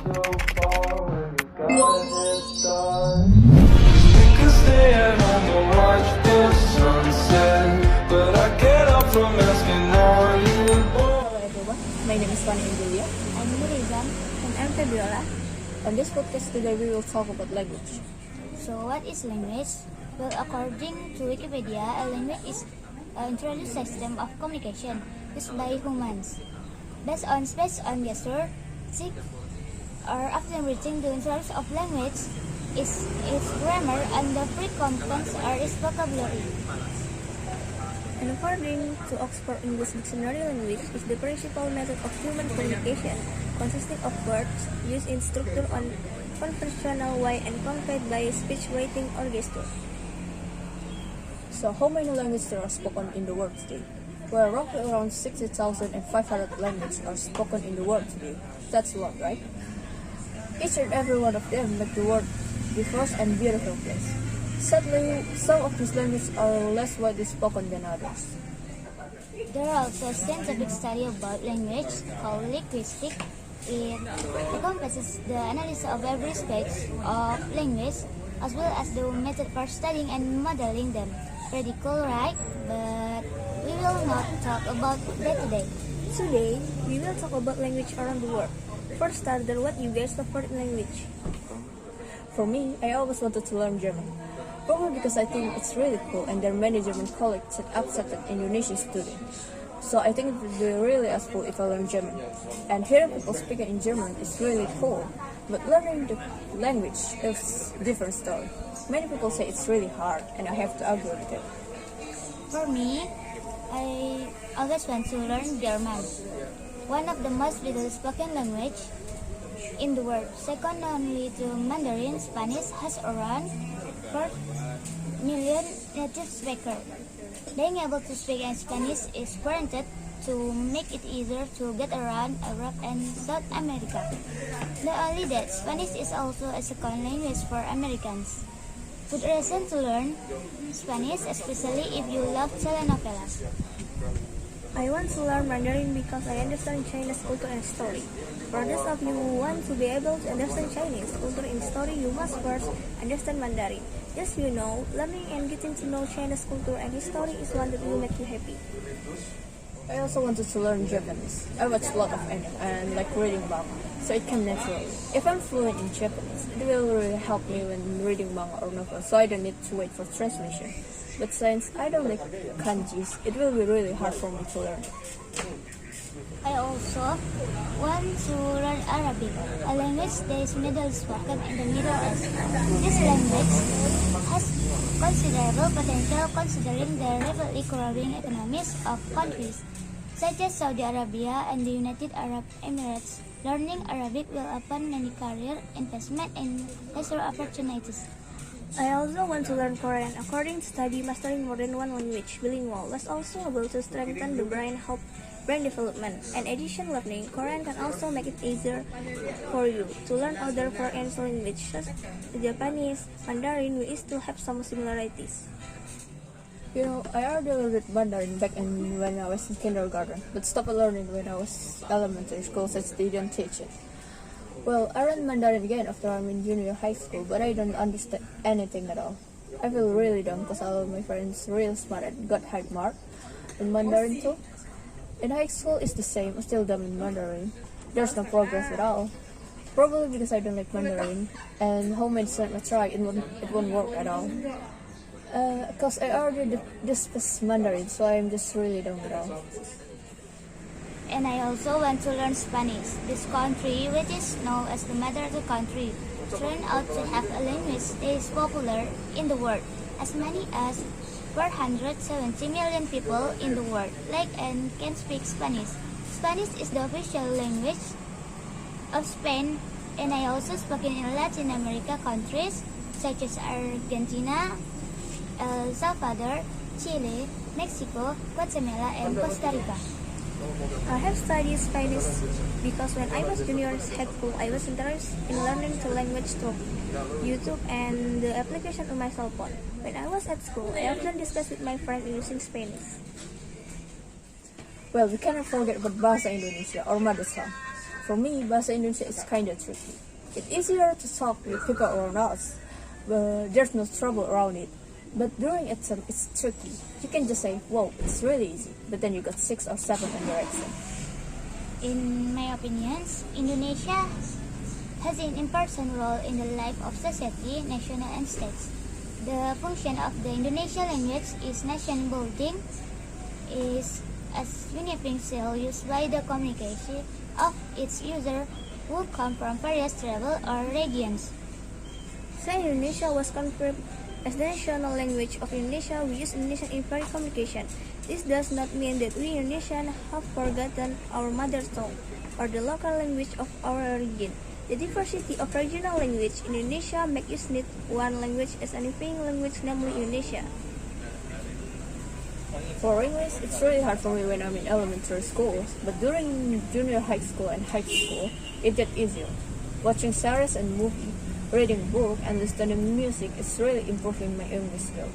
so far when we got a head start. We could stay at home and watch the sunset, but I get up from asking all you. Hello everyone, my name is Vanny Angelia. I'm Nurizam Febiola. On this podcast today we will talk about language. So what is language? Well, according to Wikipedia, a language is an introduced system of communication used by humans. Based on speech and gesture, sick or often reaching the introduction of language is its grammar and the pre-contents are its vocabulary. And according to Oxford English Dictionary, language is the principal method of human communication, consisting of words used in structure on conventional way and conveyed by speech, writing, or gesture. So how many languages are spoken in the world today? Well, roughly around 60,500 languages are spoken in the world today. That's a lot, right? Each and every one of them make the world diverse and beautiful place. Sadly, some of these languages are less widely spoken than others. There are also a scientific study about language called linguistics. It encompasses the analysis of every aspect of language as well as the method for studying and modeling them. Pretty cool, right? But we will not talk about that today. Today, we will talk about language around the world. First starter, what you guys prefer in language? For me, I always wanted to learn German. Probably because I think it's really cool and there are many German colleagues that accepted Indonesian students. So I think it would be really useful if I learn German. And hearing people speaking in German is really cool. But learning the language is a different story. Many people say it's really hard and I have to agree with it. For me, I always want to learn German, one of the most widely spoken language in the world. Second only to Mandarin, Spanish has around 4 million native speakers. Being able to speak in Spanish is warranted to make it easier to get around Europe and South America. Not only that, Spanish is also a second language for Americans. Good reason to learn Spanish, especially if you love telenovelas. I want to learn Mandarin because I understand Chinese culture and story. For those of you who want to be able to understand Chinese culture and story, you must first understand Mandarin. Just you know, learning and getting to know Chinese culture and history is one that will make you happy. I also wanted to learn Japanese. I watch a lot of anime and like reading manga, so it came naturally. If I'm fluent in Japanese, it will really help me when reading manga or novel, so I don't need to wait for translation. But since I don't like kanjis, it will be really hard for me to learn. I also want to learn Arabic, a language that is middle spoken in the Middle East. This language has considerable potential considering the rapidly growing economies of countries such as Saudi Arabia and the United Arab Emirates. Learning Arabic will open many career, investment, and leisure opportunities. I also want to learn Korean. According to study, mastering more than one language, bilingual, was also able to strengthen the brain, help brain development. In addition, learning Korean can also make it easier for you to learn other foreign languages, such as Japanese, Mandarin, which still have some similarities. You know, I already learned Mandarin back when I was in kindergarten, but stopped learning when I was elementary school since they didn't teach it. Well, I learned Mandarin again after I'm in junior high school, but I don't understand anything at all. I feel really dumb because all of my friends real smart and got high mark in Mandarin too. In high school, it's the same. I'm still dumb in Mandarin. There's no progress at all. Probably because I don't like Mandarin, and how many times I try, it won't work at all. Because I already discussed Mandarin, so I'm just really dumb at all. And I also want to learn Spanish. This country, which is known as the mother country, turned out to have a language that is popular in the world. As many as 470 million people in the world like and can speak Spanish. Spanish is the official language of Spain, and I also spoken in Latin America countries such as Argentina, El Salvador, Chile, Mexico, Guatemala, and Costa Rica. I have studied Spanish because when I was junior in high school, I was interested in learning the language through YouTube and the application on my cell phone. When I was at school, I often discussed with my friends using Spanish. Well, we cannot forget about Bahasa Indonesia, or mother tongue. For me, bahasa Indonesia is kinda tricky. It's easier to talk with people around us, but there's no trouble around it. But during exam, it's tricky. You can just say, "Whoa, it's really easy," but then you got 6 or 7 on your exam. In my opinions, Indonesia has an important role in the life of society, national and states. The function of the Indonesian language is nation building, is as unifying seal used by the communication of its user who come from various travel or regions. Since Indonesia was confirmed as the national language of Indonesia, we use Indonesian in every communication. This does not mean that we Indonesians have forgotten our mother tongue or the local language of our region. The diversity of regional language in Indonesia makes us need one language as a unifying language, namely Indonesia. For English, it's really hard for me when I'm in elementary school, but during junior high school and high school, it gets easier. Watching series and movies, reading book, and listening music is really improving my English skill.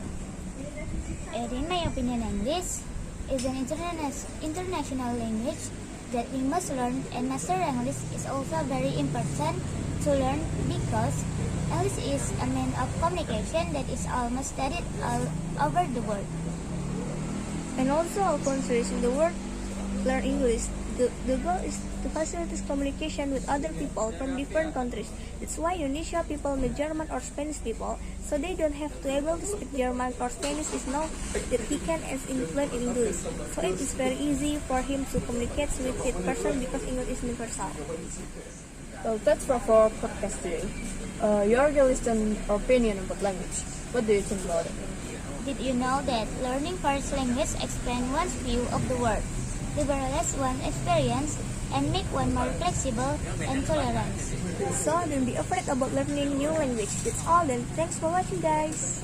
And in my opinion, English is an international language that we must learn, and master English is also very important to learn because English is a means of communication that is almost studied all over the world. And also all countries in the world learn English. The goal is to facilitate communication with other people from different countries. That's why Indonesia people meet German or Spanish people, so they don't have to able to speak German or Spanish is know that he can as fluent in English. So it is very easy for him to communicate with that person because English is universal. Well, that's for our podcast today. Your listening opinion about language. What do you think about it? Did you know that learning foreign language expands one's view of the world, liberalize one's experience, and make one more flexible and tolerant? So don't be afraid about learning new language. That's all then. Thanks for watching, guys.